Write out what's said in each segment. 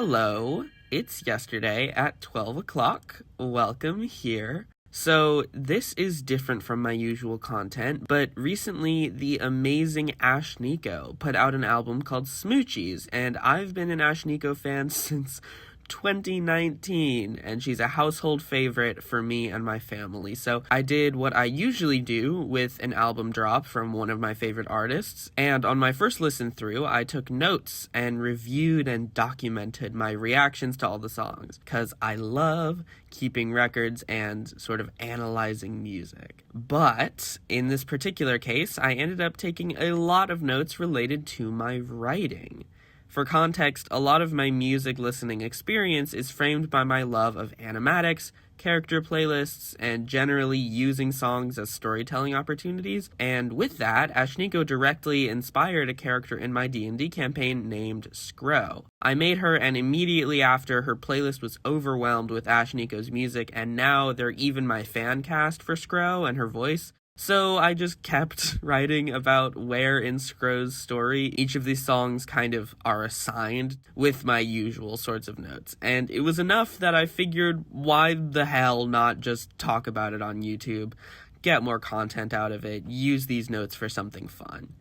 Hello, it's yesterday at 12 o'clock. Welcome here. So, this is different from my usual content, but recently the amazing Ashnikko put out an album called Smoochies, and I've been an Ashnikko fan since 2019, and she's a household favorite for me and my family. So I did what I usually do with an album drop from one of my favorite artists, and on my first listen through, I took notes and reviewed and documented my reactions to all the songs, because I love keeping records and sort of analyzing music. But in this particular case, I ended up taking a lot of notes related to my writing. For context, a lot of my music listening experience is framed by my love of animatics, character playlists, and generally using songs as storytelling opportunities. And with that, Ashnikko directly inspired a character in my D&D campaign named Skrow. I made her, and immediately after, her playlist was overwhelmed with Ashnikko's music, and now they're even my fan cast for Skrow and her voice. So I just kept writing about where in Skrow's story each of these songs kind of are assigned with my usual sorts of notes. And it was enough that I figured, why the hell not just talk about it on YouTube, get more content out of it, use these notes for something fun.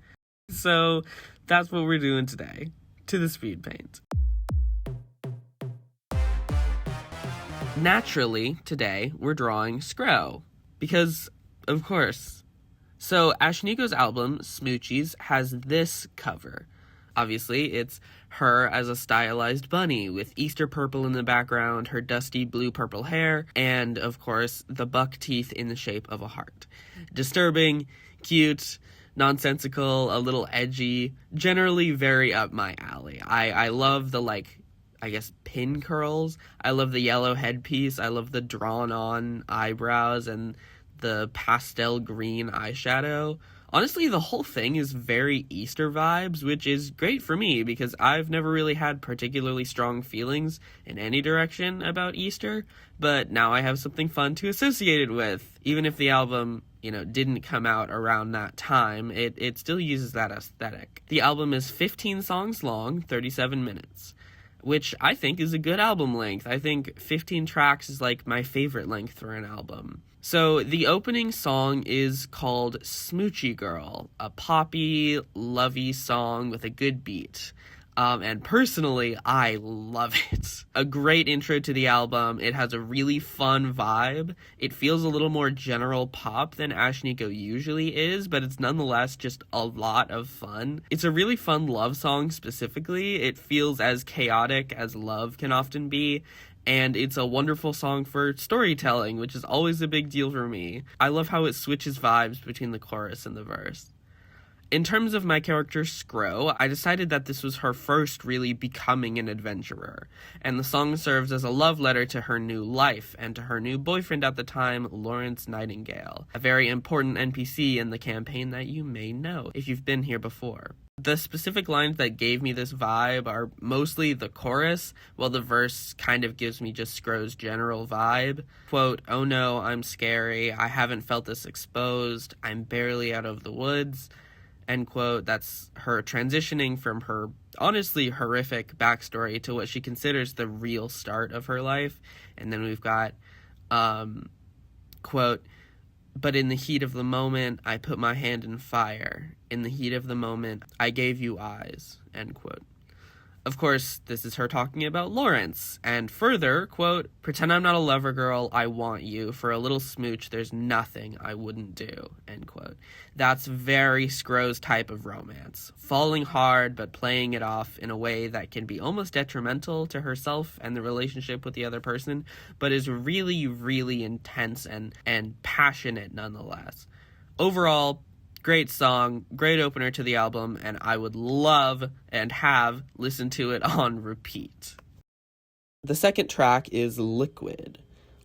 So that's what we're doing today, to the speed paint. Naturally, today we're drawing Skrow, because of course. So Ashnikko's album, Smoochies, has this cover. Obviously, it's her as a stylized bunny with Easter purple in the background, her dusty blue-purple hair, and, of course, the buck teeth in the shape of a heart. Disturbing, cute, nonsensical, a little edgy, generally very up my alley. I love the, pin curls. I love the yellow headpiece. I love the drawn-on eyebrows and the pastel green eyeshadow. Honestly, the whole thing is very Easter vibes, which is great for me because I've never really had particularly strong feelings in any direction about Easter, but now I have something fun to associate it with. Even if the album, didn't come out around that time, it still uses that aesthetic. The album is 15 songs long, 37 minutes, which I think is a good album length. I think 15 tracks is like my favorite length for an album. So the opening song is called Smoochy Girl, a poppy, lovey song with a good beat. And personally, I love it. A great intro to the album. It has a really fun vibe. It feels a little more general pop than Ashnikko usually is, but it's nonetheless just a lot of fun. It's a really fun love song specifically. It feels as chaotic as love can often be. And it's a wonderful song for storytelling, which is always a big deal for me. I love how it switches vibes between the chorus and the verse. In terms of my character Skrow, I decided that this was her first really becoming an adventurer, and the song serves as a love letter to her new life and to her new boyfriend at the time, Lawrence Nightingale, a very important NPC in the campaign that you may know if you've been here before. The specific lines that gave me this vibe are mostly the chorus, while the verse kind of gives me just Skrow's general vibe. Quote, "Oh no, I'm scary, I haven't felt this exposed, I'm barely out of the woods." End quote. That's her transitioning from her honestly horrific backstory to what she considers the real start of her life. And then we've got, quote, "But in the heat of the moment, I put my hand in fire. In the heat of the moment, I gave you eyes." End quote. Of course, this is her talking about Lawrence, and further, quote, "Pretend I'm not a lover girl, I want you. For a little smooch, there's nothing I wouldn't do." End quote. That's very Skrow's type of romance. Falling hard, but playing it off in a way that can be almost detrimental to herself and the relationship with the other person, but is really, really intense and passionate nonetheless. Overall, great song, great opener to the album, and I would love and have listened to it on repeat. The second track is Liquid.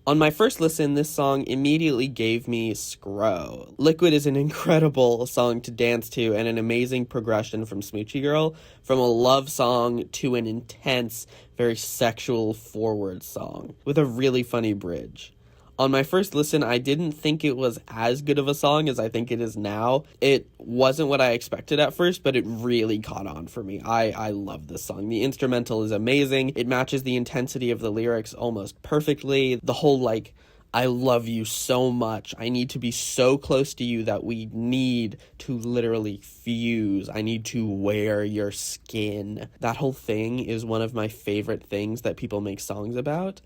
On my first listen, this song immediately gave me Skrow. Liquid is an incredible song to dance to and an amazing progression from Smoochy Girl, from a love song to an intense, very sexual forward song with a really funny bridge. On my first listen, I didn't think it was as good of a song as I think it is now. It wasn't what I expected at first, but it really caught on for me. I love this song. The instrumental is amazing. It matches the intensity of the lyrics almost perfectly. The whole, like, I love you so much. I need to be so close to you that we need to literally fuse. I need to wear your skin. That whole thing is one of my favorite things that people make songs about.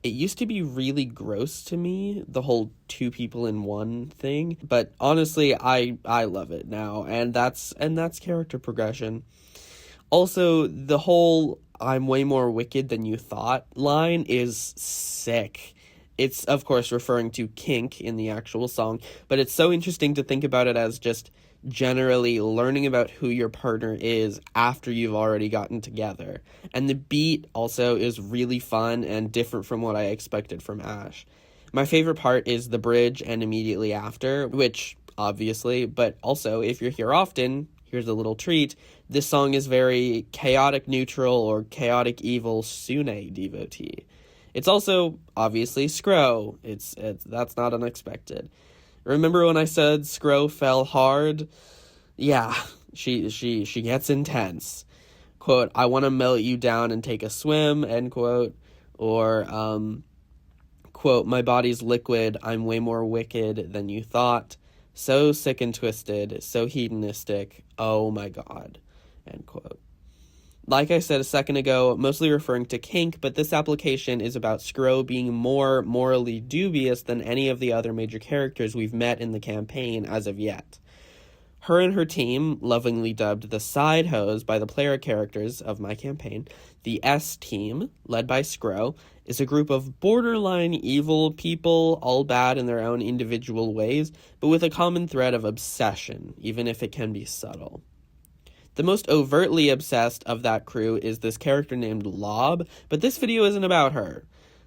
It used to be really gross to me, the whole two people in one thing, but honestly, I love it now, and that's character progression. Also, the whole "I'm way more wicked than you thought" line is sick. It's, of course, referring to kink in the actual song, but it's so interesting to think about it as just generally learning about who your partner is after you've already gotten together. And the beat also is really fun and different from what I expected from Ash. My favorite part is the bridge and immediately after, which, obviously, but also, if you're here often, here's a little treat, this song is very chaotic neutral or chaotic evil Sune devotee. It's also, obviously, Skrow. It's that's not unexpected. Remember when I said Skrow fell hard? Yeah, she gets intense. Quote, "I want to melt you down and take a swim," end quote. Or, quote, "My body's liquid, I'm way more wicked than you thought. So sick and twisted, so hedonistic, oh my god," end quote. Like I said a second ago, mostly referring to kink, but this application is about Skrow being more morally dubious than any of the other major characters we've met in the campaign as of yet. Her and her team, lovingly dubbed the Side Hoes by the player characters of my campaign, the S Team, led by Skrow, is a group of borderline evil people, all bad in their own individual ways, but with a common thread of obsession, even if it can be subtle. The most overtly obsessed of that crew is this character named Llab, but this video isn't about her.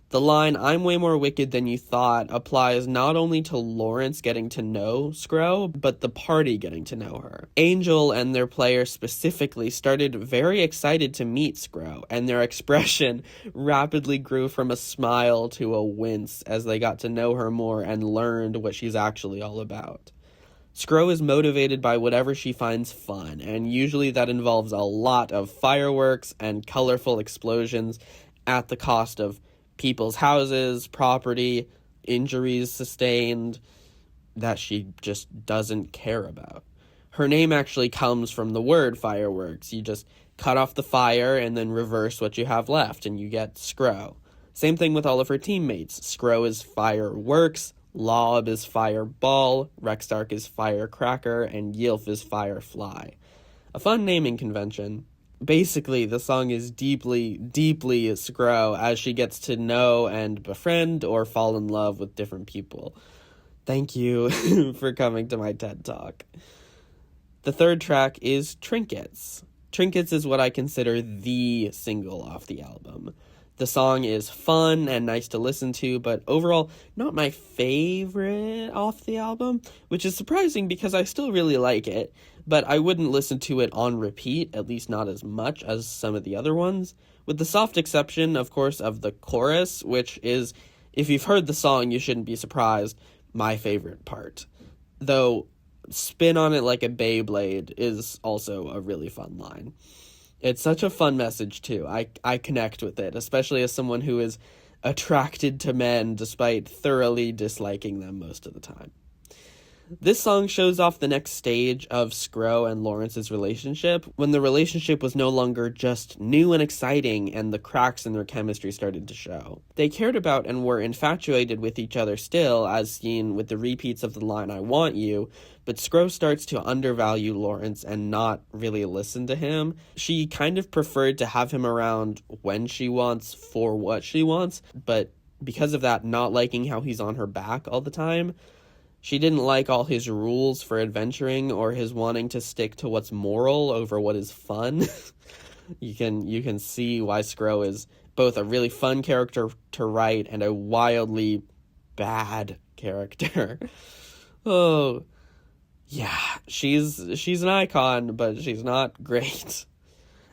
The line, "I'm way more wicked than you thought," applies not only to Lawrence getting to know Skrow, but the party getting to know her. Angel and their player specifically started very excited to meet Skrow, and their expression rapidly grew from a smile to a wince as they got to know her more and learned what she's actually all about. Skrow is motivated by whatever she finds fun, and usually that involves a lot of fireworks and colorful explosions at the cost of people's houses, property, injuries sustained that she just doesn't care about. Her name actually comes from the word fireworks. You just cut off the fire and then reverse what you have left, and you get Skrow. Same thing with all of her teammates. Skrow is fireworks, Llab is fireball, Rekcark is firecracker, and Ylf is firefly. A fun naming convention. Basically, the song is deeply, deeply Skrow as she gets to know and befriend or fall in love with different people. Thank you for coming to my TED Talk. The third track is Trinkets. Trinkets is what I consider the single off the album. The song is fun and nice to listen to, but overall, not my favorite off the album, which is surprising because I still really like it, but I wouldn't listen to it on repeat, at least not as much as some of the other ones, with the soft exception, of course, of the chorus, which is, if you've heard the song, you shouldn't be surprised, my favorite part. Though, "spin on it like a Beyblade" is also a really fun line. It's such a fun message, too. I connect with it, especially as someone who is attracted to men despite thoroughly disliking them most of the time. This song shows off the next stage of Skrow and Lawrence's relationship, when the relationship was no longer just new and exciting and the cracks in their chemistry started to show. They cared about and were infatuated with each other still, as seen with the repeats of the line, "I want you," but Skrow starts to undervalue Lawrence and not really listen to him. She kind of preferred to have him around when she wants, for what she wants, but because of that, not liking how he's on her back all the time. She didn't like all his rules for adventuring or his wanting to stick to what's moral over what is fun. You can see why Skrow is both a really fun character to write and a wildly bad character. Oh, yeah, she's an icon, but she's not great.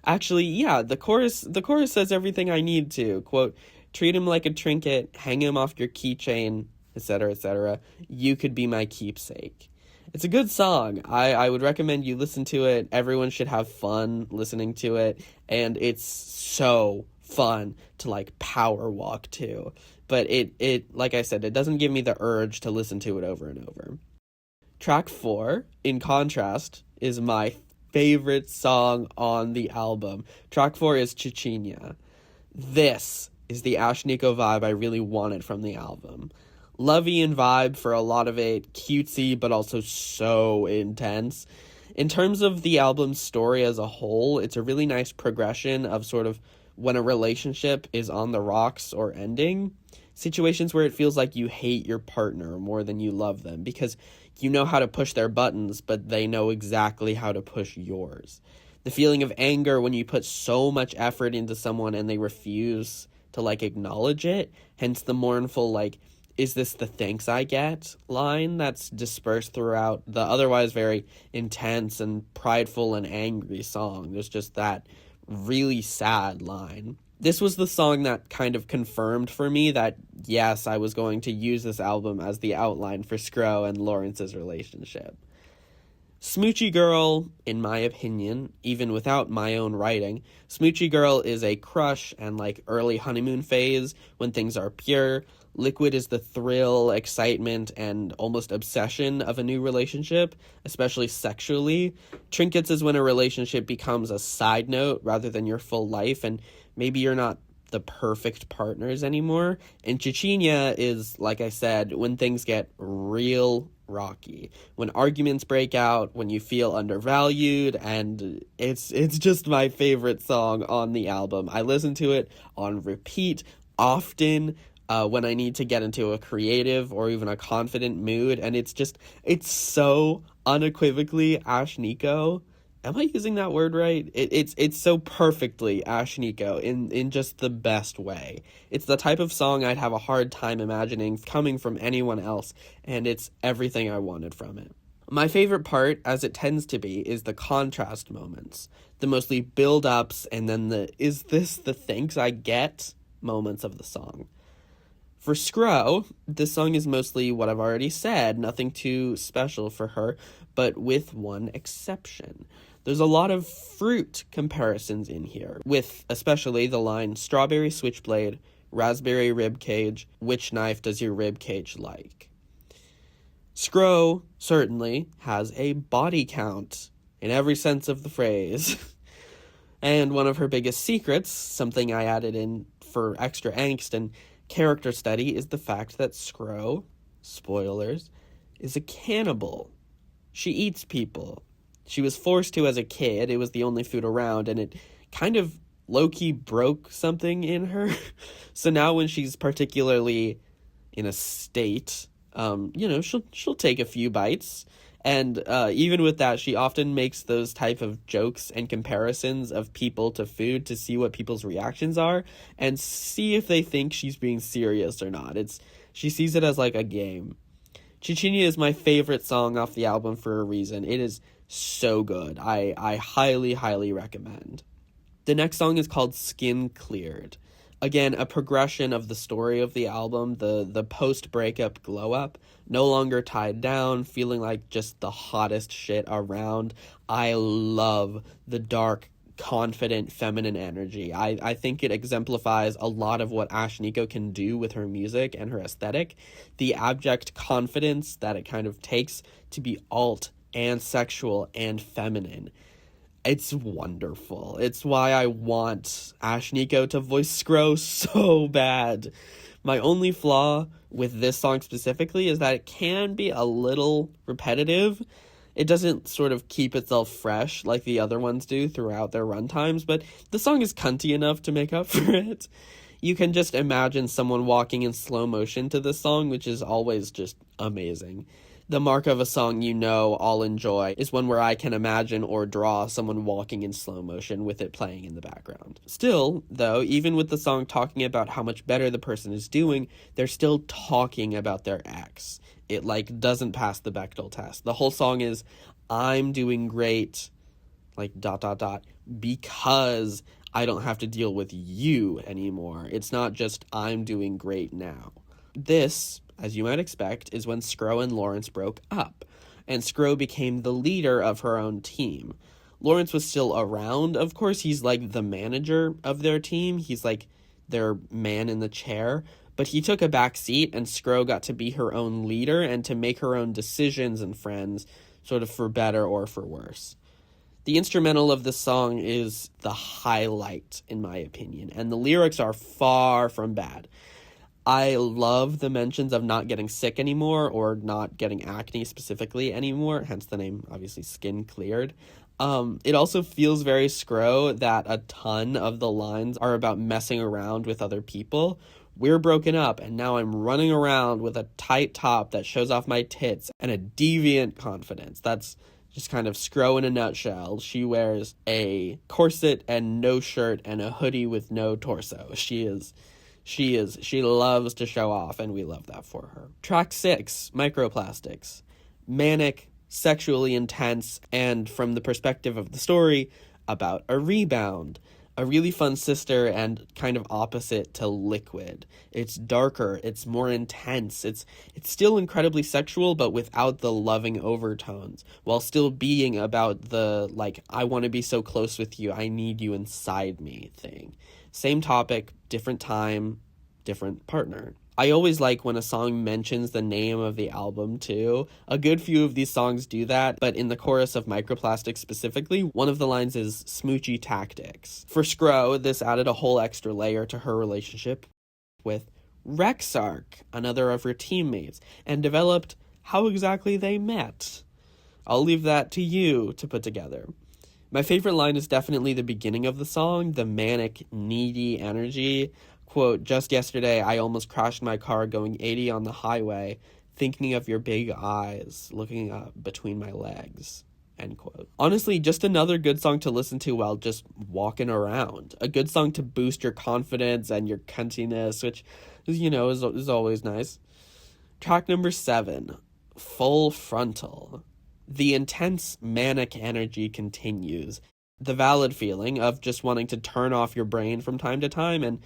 Actually, yeah, the chorus says everything I need to. Quote, treat him like a trinket, hang him off your keychain, etc., etc. You could be my keepsake. It's a good song. I would recommend you listen to it. Everyone should have fun listening to it, and it's so fun to like power walk to. But it like I said, it doesn't give me the urge to listen to it over and over. Track 4, in contrast, is my favorite song on the album. Track 4 is Chechnya. This is the Ashnikko vibe I really wanted from the album. Lovey and vibe for a lot of it, cutesy, but also so intense. In terms of the album's story as a whole, it's a really nice progression of sort of when a relationship is on the rocks or ending. Situations where it feels like you hate your partner more than you love them because you know how to push their buttons, but they know exactly how to push yours. The feeling of anger when you put so much effort into someone and they refuse to, like, acknowledge it. Hence the mournful, like, is this the thanks I get line that's dispersed throughout the otherwise very intense and prideful and angry song. There's just that really sad line. This was the song that kind of confirmed for me that, yes, I was going to use this album as the outline for Skrow and Lawrence's relationship. Smoochie Girl, in my opinion, even without my own writing, Smoochie Girl is a crush and like early honeymoon phase when things are pure. Liquid is the thrill, excitement, and almost obsession of a new relationship, especially sexually. Trinkets is when a relationship becomes a side note rather than your full life, and maybe you're not the perfect partners anymore. And Chechnya is, like I said, when things get real rocky, when arguments break out, when you feel undervalued, and it's just my favorite song on the album. I listen to it on repeat often when I need to get into a creative or even a confident mood, and it's so unequivocally Ashnikko. Am I using that word right? It's so perfectly Ashnikko in just the best way. It's the type of song I'd have a hard time imagining coming from anyone else, and it's everything I wanted from it. My favorite part, as it tends to be, is the contrast moments. The mostly build-ups and then the is this the thanks I get moments of the song. For Skrow, this song is mostly what I've already said, nothing too special for her, but with one exception. There's a lot of fruit comparisons in here, with especially the line, strawberry switchblade, raspberry ribcage, which knife does your ribcage like? Skrow certainly has a body count, in every sense of the phrase. And one of her biggest secrets, something I added in for extra angst and character study, is the fact that Skrow, spoilers, is a cannibal. She eats people. She was forced to as a kid. It was the only food around, and it kind of low-key broke something in her. So now when she's particularly in a state, she'll take a few bites. And even with that, she often makes those type of jokes and comparisons of people to food to see what people's reactions are and see if they think she's being serious or not. She sees it as like a game. Chechnya is my favorite song off the album for a reason. It is so good. I highly, highly recommend. The next song is called Skin Cleared. Again, a progression of the story of the album, the post-breakup glow-up, no longer tied down, feeling like just the hottest shit around. I love the dark, confident, feminine energy. I think it exemplifies a lot of what Ashnikko can do with her music and her aesthetic. The abject confidence that it kind of takes to be alt and sexual and feminine. It's wonderful. It's why I want Ashnikko to voice Skrow so bad. My only flaw with this song specifically is that it can be a little repetitive. It doesn't sort of keep itself fresh like the other ones do throughout their runtimes, but the song is cunty enough to make up for it. You can just imagine someone walking in slow motion to this song, which is always just amazing. The mark of a song I'll enjoy is one where I can imagine or draw someone walking in slow motion with it playing in the background. Still, though, even with the song talking about how much better the person is doing, they're still talking about their ex. It, doesn't pass the Bechdel test. The whole song is, I'm doing great, because I don't have to deal with you anymore. It's not just I'm doing great now. This, as you might expect, is when Skrow and Lawrence broke up, and Skrow became the leader of her own team. Lawrence was still around, of course. He's like the manager of their team. He's like their man in the chair. But he took a back seat, and Skrow got to be her own leader and to make her own decisions and friends, sort of for better or for worse. The instrumental of this song is the highlight, in my opinion, and the lyrics are far from bad. I love the mentions of not getting sick anymore, or not getting acne specifically anymore, hence the name, obviously, Skin Cleared. It also feels very Skrow that a ton of the lines are about messing around with other people. We're broken up, and now I'm running around with a tight top that shows off my tits and a deviant confidence. That's just kind of Skrow in a nutshell. She wears a corset and no shirt and a hoodie with no torso. She loves to show off, and we love that for her. Track 6, Microplastics. Manic, sexually intense, and from the perspective of the story, about a rebound. A really fun sister and kind of opposite to Liquid. It's darker, it's more intense, it's still incredibly sexual, but without the loving overtones, while still being about the, like, I want to be so close with you, I need you inside me thing. Same topic, different time, different partner. I always like when a song mentions the name of the album, too. A good few of these songs do that, but in the chorus of Microplastics specifically, one of the lines is Smoochie Tactics. For Skrow, this added a whole extra layer to her relationship with Rekcark, another of her teammates, and developed how exactly they met. I'll leave that to you to put together. My favorite line is definitely the beginning of the song, the manic, needy energy. Quote, just yesterday, I almost crashed my car going 80 on the highway, thinking of your big eyes, looking up between my legs, end quote. Honestly, just another good song to listen to while just walking around. A good song to boost your confidence and your cuntiness, which, you know, is always nice. Track number 7, Full Frontal. The intense manic energy continues. The valid feeling of just wanting to turn off your brain from time to time and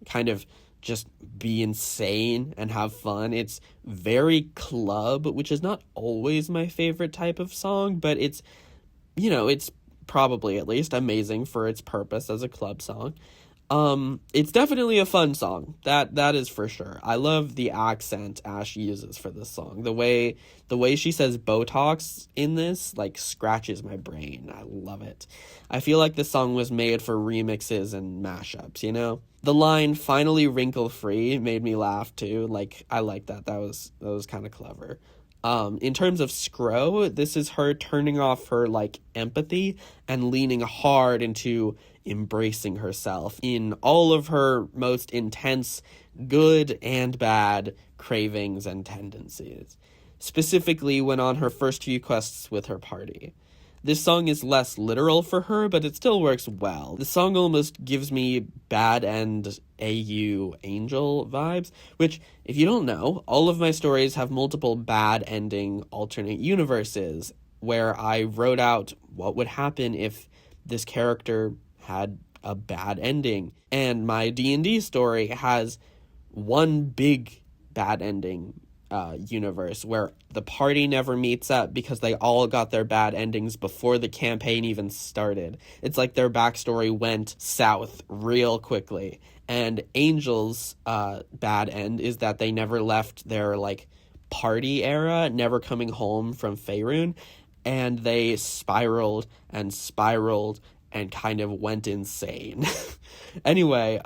kind of just be insane and have fun. It's very club, which is not always my favorite type of song, but it's, you know, it's probably at least amazing for its purpose as a club song. It's definitely a fun song. That is for sure. I love the accent Ash uses for this song. The way she says Botox in this, like, scratches my brain. I love it. I feel like this song was made for remixes and mashups, you know? The line finally wrinkle free made me laugh too. Like, I like that. That was kind of clever. In terms of Skrow, this is her turning off her, like, empathy and leaning hard into embracing herself in all of her most intense, good and bad cravings and tendencies. Specifically when on her first few quests with her party. This song is less literal for her, but it still works well. The song almost gives me Bad End AU Angel vibes, which, if you don't know, all of my stories have multiple bad ending alternate universes, where I wrote out what would happen if this character had a bad ending. And my D&D story has one big bad ending universe where the party never meets up because they all got their bad endings before the campaign even started. It's like their backstory went south real quickly. And Angel's bad end is that they never left their, like, party era, never coming home from Faerun, and they spiraled and kind of went insane. Anyway,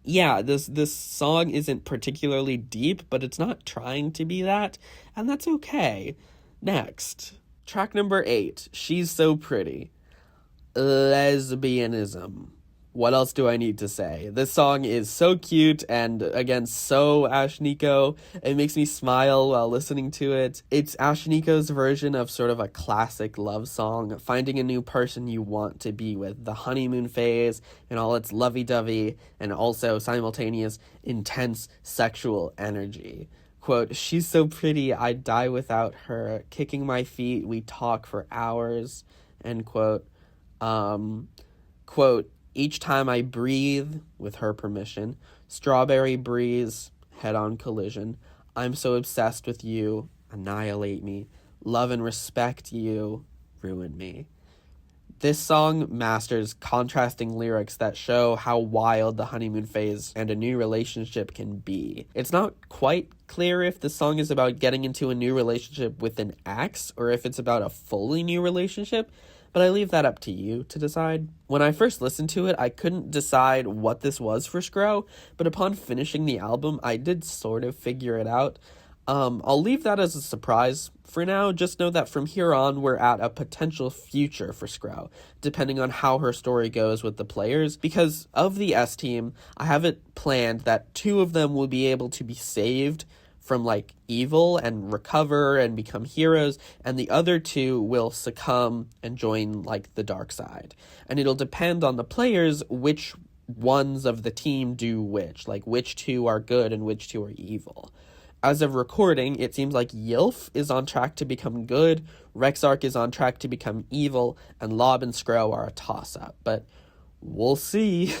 yeah, this song isn't particularly deep, but it's not trying to be that, and that's okay. Next, track number 8, She's So Pretty. Lesbianism. What else do I need to say? This song is so cute and, again, so Ashnikko. It makes me smile while listening to it. It's Ashnikko's version of sort of a classic love song, finding a new person you want to be with, the honeymoon phase and all its lovey-dovey and also simultaneous intense sexual energy. Quote, she's so pretty, I'd die without her. Kicking my feet, we talk for hours. End quote. Quote, Each time I breathe, with her permission, strawberry breeze, head-on collision. I'm so obsessed with you, annihilate me. Love and respect you, ruin me. This song masters contrasting lyrics that show how wild the honeymoon phase and a new relationship can be. It's not quite clear if the song is about getting into a new relationship with an ex or if it's about a fully new relationship, but I leave that up to you to decide. When I first listened to it, I couldn't decide what this was for Skrow, but upon finishing the album, I did sort of figure it out. I'll leave that as a surprise for now. Just know that from here on, we're at a potential future for Skrow, depending on how her story goes with the players. Because of the S team, I have it planned that 2 of them will be able to be saved from, like, evil and recover and become heroes, and the other 2 will succumb and join, like, the dark side. And it'll depend on the players which ones of the team do which. Like, which 2 are good and which 2 are evil. As of recording, it seems like Ylf is on track to become good, Rekcark is on track to become evil, and Llab and Skrow are a toss-up. But we'll see.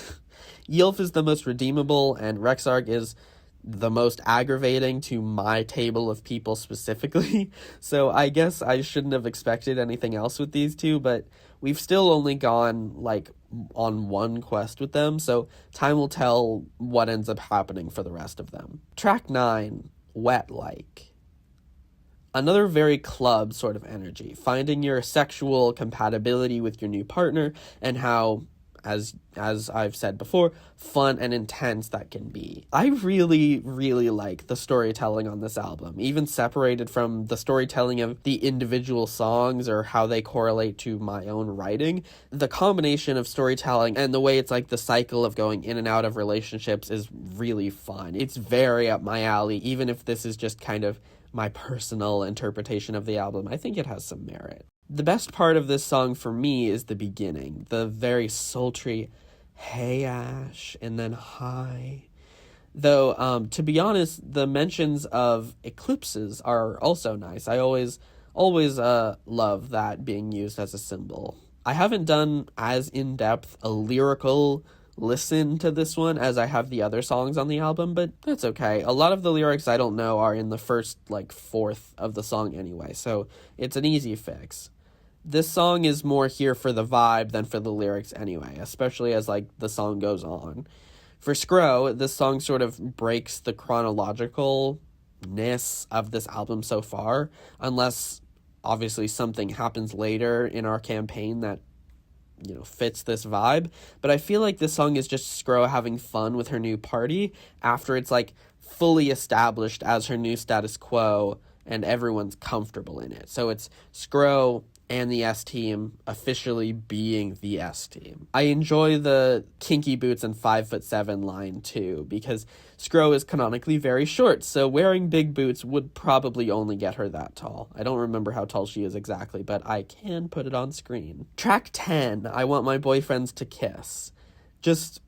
Ylf is the most redeemable, and Rekcark is the most aggravating to my table of people specifically. So I guess I shouldn't have expected anything else with these 2, but we've still only gone, like, on 1 quest with them, so time will tell what ends up happening for the rest of them. Track 9. Wet Like. Another very club sort of energy, finding your sexual compatibility with your new partner and how, as I've said before, fun and intense that can be. I really, really like the storytelling on this album, even separated from the storytelling of the individual songs or how they correlate to my own writing. The combination of storytelling and the way it's like the cycle of going in and out of relationships is really fun. It's very up my alley, even if this is just kind of my personal interpretation of the album. I think it has some merit. The best part of this song for me is the beginning, the very sultry, hey Ash, and then hi. Though, to be honest, the mentions of eclipses are also nice. I always love that being used as a symbol. I haven't done as in-depth a lyrical listen to this one as I have the other songs on the album, but that's okay. A lot of the lyrics I don't know are in the first, like, 4th of the song anyway, so it's an easy fix. This song is more here for the vibe than for the lyrics anyway, especially as, like, the song goes on. For Skrow, this song sort of breaks the chronologicalness of this album so far, unless, obviously, something happens later in our campaign that, you know, fits this vibe. But I feel like this song is just Skrow having fun with her new party after it's, like, fully established as her new status quo and everyone's comfortable in it. So it's Skrow and the S team officially being the S team. I enjoy the kinky boots and 5'7" line too, because Skrow is canonically very short, so wearing big boots would probably only get her that tall. I don't remember how tall she is exactly, but I can put it on screen. Track 10, I Want My Boyfriends to Kiss. Just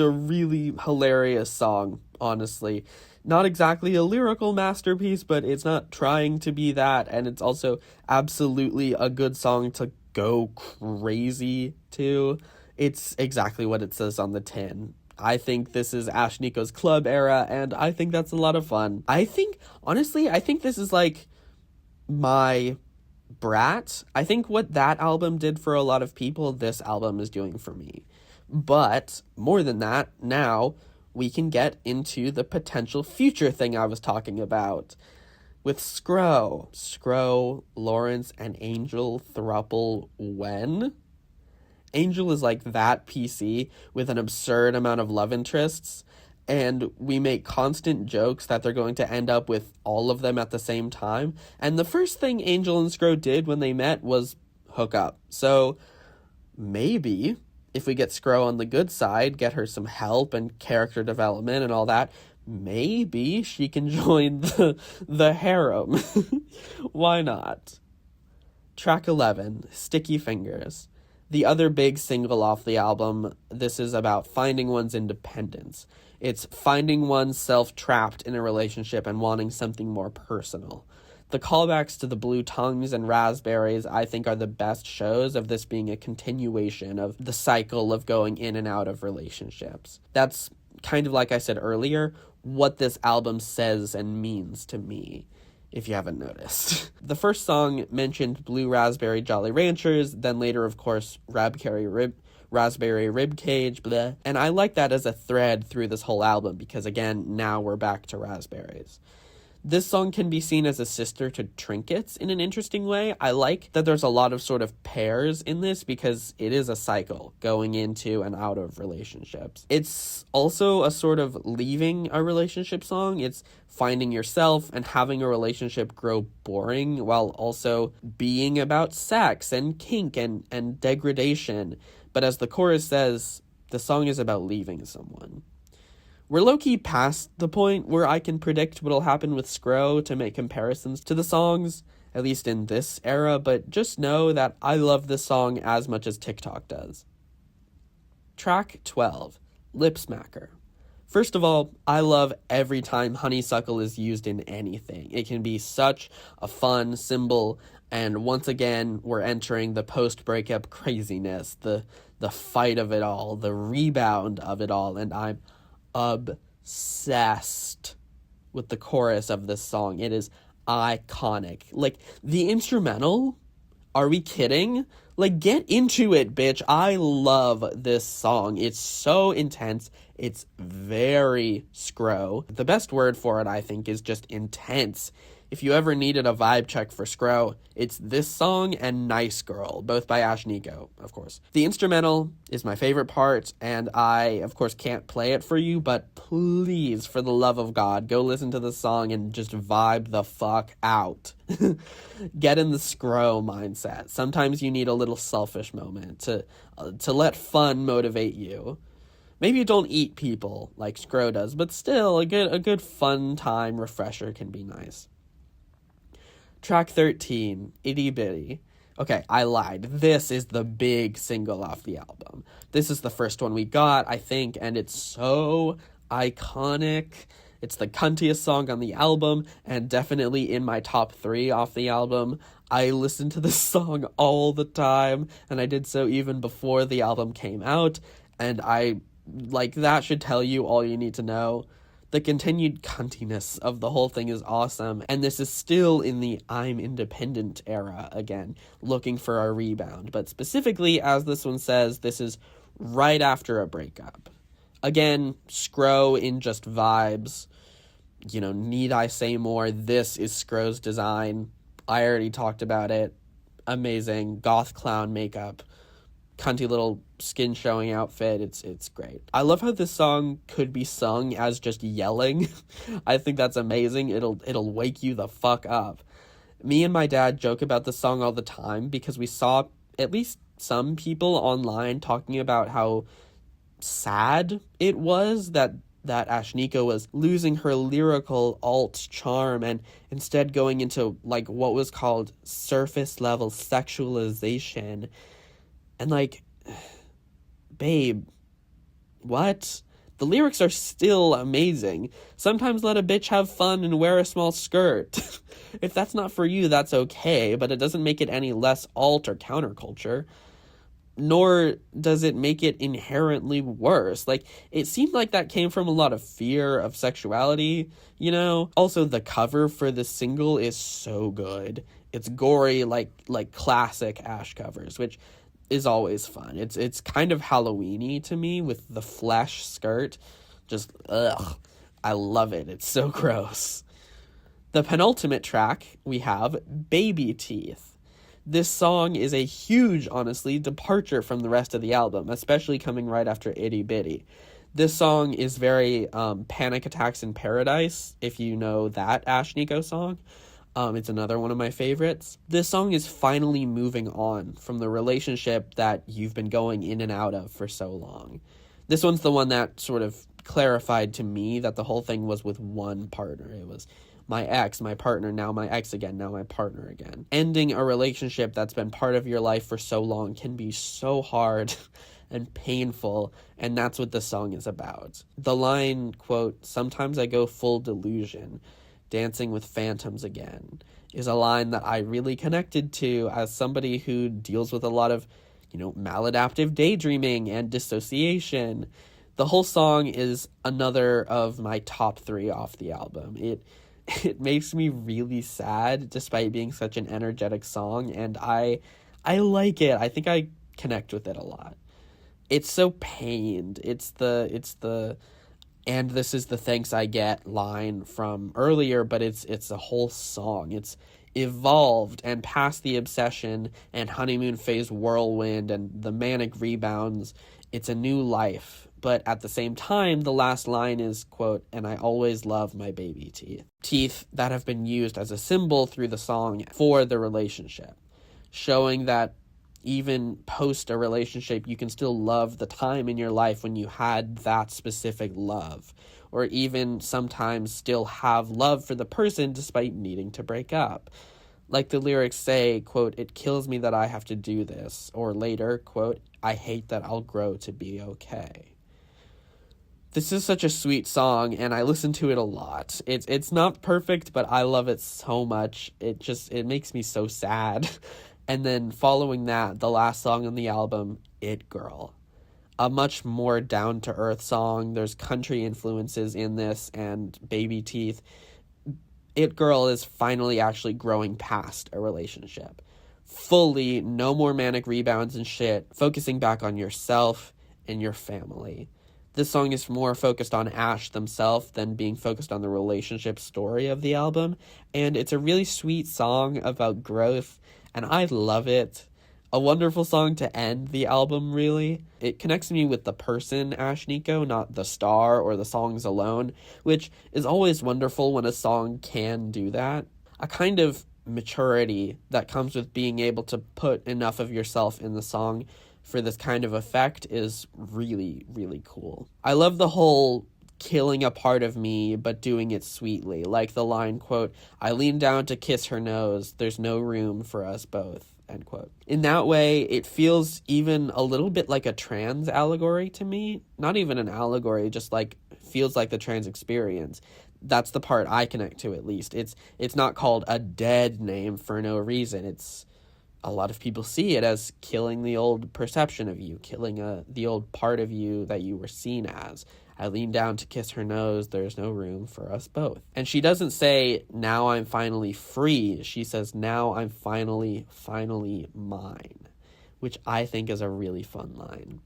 a really hilarious song, honestly. Not exactly a lyrical masterpiece, but it's not trying to be that, and it's also absolutely a good song to go crazy to. It's exactly what it says on the tin. I think this is Ashnikko's club era, and I think that's a lot of fun. I think this is, like, my Brat. I think what that album did for a lot of people, this album is doing for me. But, more than that, now we can get into the potential future thing I was talking about. With Skrow, Lawrence, and Angel throuple when? Angel is like that PC with an absurd amount of love interests, and we make constant jokes that they're going to end up with all of them at the same time. And the first thing Angel and Skrow did when they met was hook up. So maybe if we get Skrow on the good side, get her some help and character development and all that, maybe she can join the harem. Why not? Track 11, Sticky Fingers. The other big single off the album, this is about finding one's independence. It's finding oneself trapped in a relationship and wanting something more personal. The callbacks to the Blue Tongues and Raspberries, I think, are the best shows of this being a continuation of the cycle of going in and out of relationships. That's kind of, like I said earlier, what this album says and means to me, if you haven't noticed. The first song mentioned Blue Raspberry Jolly Ranchers, then later, of course, Raspberry Ribcage, bleh. And I like that as a thread through this whole album because, again, now we're back to raspberries. This song can be seen as a sister to Trinkets in an interesting way. I like that there's a lot of sort of pairs in this because it is a cycle going into and out of relationships. It's also a sort of leaving a relationship song. It's finding yourself and having a relationship grow boring while also being about sex and kink and degradation. But as the chorus says, the song is about leaving someone. We're low-key past the point where I can predict what'll happen with Skrow to make comparisons to the songs, at least in this era, but just know that I love this song as much as TikTok does. Track 12, Lip Smacker. First of all, I love every time honeysuckle is used in anything. It can be such a fun symbol, and once again, we're entering the post-breakup craziness, the fight of it all, the rebound of it all, and I'm obsessed with the chorus of this song. It is iconic. Like, the instrumental, are we kidding? Like, get into it, bitch. I love this song. It's so intense. It's very Skrow. The best word for it, I think, is just intense. If you ever needed a vibe check for Skrow, it's this song and Nice Girl, both by Ashnikko, of course. The instrumental is my favorite part, and I, of course, can't play it for you, but please, for the love of God, go listen to the song and just vibe the fuck out. Get in the Skrow mindset. Sometimes you need a little selfish moment to let fun motivate you. Maybe you don't eat people like Skrow does, but still, a good fun time refresher can be nice. Track 13, Itty Bitty. Okay, I lied. This is the big single off the album. This is the first one we got, I think, and it's so iconic. It's the cuntiest song on the album, and definitely in my top 3 off the album. I listen to this song all the time, and I did so even before the album came out, and that should tell you all you need to know. The continued cuntiness of the whole thing is awesome, and this is still in the I'm independent era again, looking for a rebound. But specifically, as this one says, this is right after a breakup. Again, Skrow in just vibes. You know, need I say more? This is Skrow's design. I already talked about it. Amazing. Goth clown makeup. Cunty little skin showing outfit. It's great. I love how this song could be sung as just yelling. I think that's amazing. It'll wake you the fuck up. Me and my dad joke about this song all the time because we saw at least some people online talking about how sad it was that Ashnikko was losing her lyrical alt charm and instead going into like what was called surface level sexualization. And like, babe, what? The lyrics are still amazing. Sometimes let a bitch have fun and wear a small skirt. If that's not for you, that's okay, but it doesn't make it any less alt or counterculture. Nor does it make it inherently worse. Like, it seemed like that came from a lot of fear of sexuality, you know? Also, the cover for this single is so good. It's gory, like classic Ash covers, which is always fun. It's kind of Halloween-y to me with the flesh skirt. Just, ugh. I love it. It's so gross. The penultimate track, we have Baby Teeth. This song is a huge, honestly, departure from the rest of the album, especially coming right after Itty Bitty. This song is very Panic Attacks in Paradise, if you know that Ashnikko song. It's another one of my favorites. This song is finally moving on from the relationship that you've been going in and out of for so long. This one's the one that sort of clarified to me that the whole thing was with one partner. It was my ex, my partner, now my ex again, now my partner again. Ending a relationship that's been part of your life for so long can be so hard and painful, and that's what the song is about. The line, quote, "Sometimes I go full delusion. dancing with phantoms again, is a line that I really connected to as somebody who deals with a lot of, maladaptive daydreaming and dissociation. The whole song is another of my top 3 off the album. It makes me really sad despite being such an energetic song, and I like it. I think I connect with it a lot. It's so pained. It's the and this is the thanks I get line from earlier, but it's a whole song. It's evolved and past the obsession and honeymoon phase whirlwind and the manic rebounds. It's a new life. But at the same time, the last line is, quote, "and I always love my baby teeth." Teeth that have been used as a symbol through the song for the relationship, showing that even post a relationship, you can still love the time in your life when you had that specific love, or even sometimes still have love for the person despite needing to break up. Like the lyrics say, quote, "it kills me that I have to do this," or later, quote, "I hate that I'll grow to be okay." This is such a sweet song, and I listen to it a lot. It's not perfect, but I love it so much. It makes me so sad. And then following that, the last song on the album, It Girl. A much more down-to-earth song. There's country influences in this and baby teeth. It Girl is finally actually growing past a relationship. Fully, no more manic rebounds and shit, focusing back on yourself and your family. This song is more focused on Ash themselves than being focused on the relationship story of the album, and it's a really sweet song about growth, and I love it. A wonderful song to end the album, really. It connects me with the person Ashnikko, not the star or the songs alone, which is always wonderful when a song can do that. A kind of maturity that comes with being able to put enough of yourself in the song for this kind of effect is really, really cool. I love the whole killing a part of me, but doing it sweetly. Like the line, quote, "I lean down to kiss her nose. There's no room for us both," end quote. In that way, it feels even a little bit like a trans allegory to me. Not even an allegory, just like feels like the trans experience. That's the part I connect to, at least. It's not called a dead name for no reason. It's a lot of people see it as killing the old perception of you, killing the old part of you that you were seen as. I lean down to kiss her nose. There's no room for us both. And she doesn't say, "now I'm finally free." She says, "now I'm finally mine," which I think is a really fun line.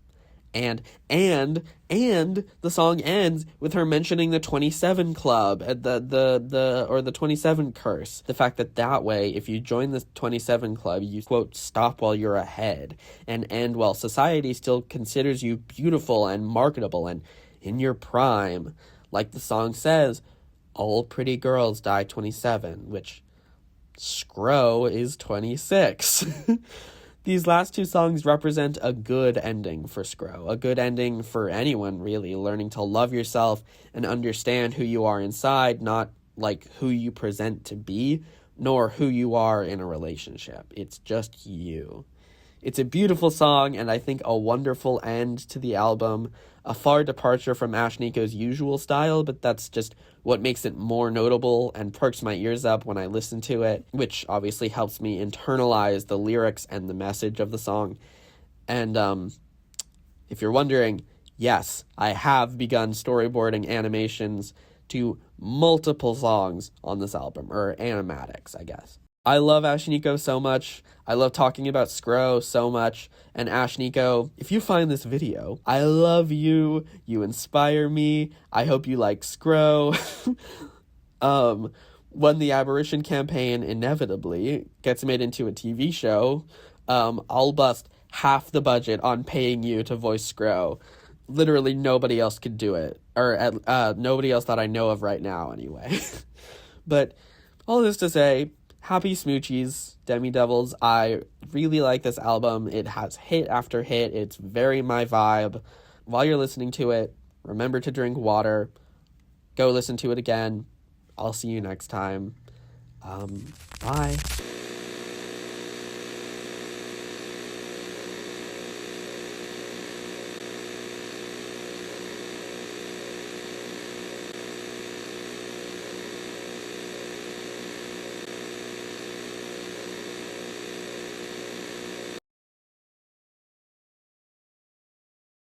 And the song ends with her mentioning the 27 club, the 27 curse. The fact that way, if you join the 27 club, you, quote, "stop while you're ahead," and end while society still considers you beautiful and marketable and in your prime. Like the song says, all pretty girls die 27, which Skrow is 26. These last 2 songs represent a good ending for Skrow, a good ending for anyone, really, learning to love yourself and understand who you are inside, not like who you present to be, nor who you are in a relationship. It's just you. It's a beautiful song, and I think a wonderful end to the album. A far departure from Ashnikko's usual style, but that's just what makes it more notable and perks my ears up when I listen to it, which obviously helps me internalize the lyrics and the message of the song. And if you're wondering, yes, I have begun storyboarding animations to multiple songs on this album, or animatics, I guess. I love Ashnikko so much. I love talking about Skrow so much. And Ashnikko, if you find this video, I love you. You inspire me. I hope you like Skrow. When the Aberration campaign inevitably gets made into a TV show, I'll bust half the budget on paying you to voice Skrow. Literally nobody else could do it. Or nobody else that I know of right now, anyway. But all this to say, happy Smoochies, Demi Devils. I really like this album. It has hit after hit. It's very my vibe. While you're listening to it, remember to drink water. Go listen to it again. I'll see you next time. Bye.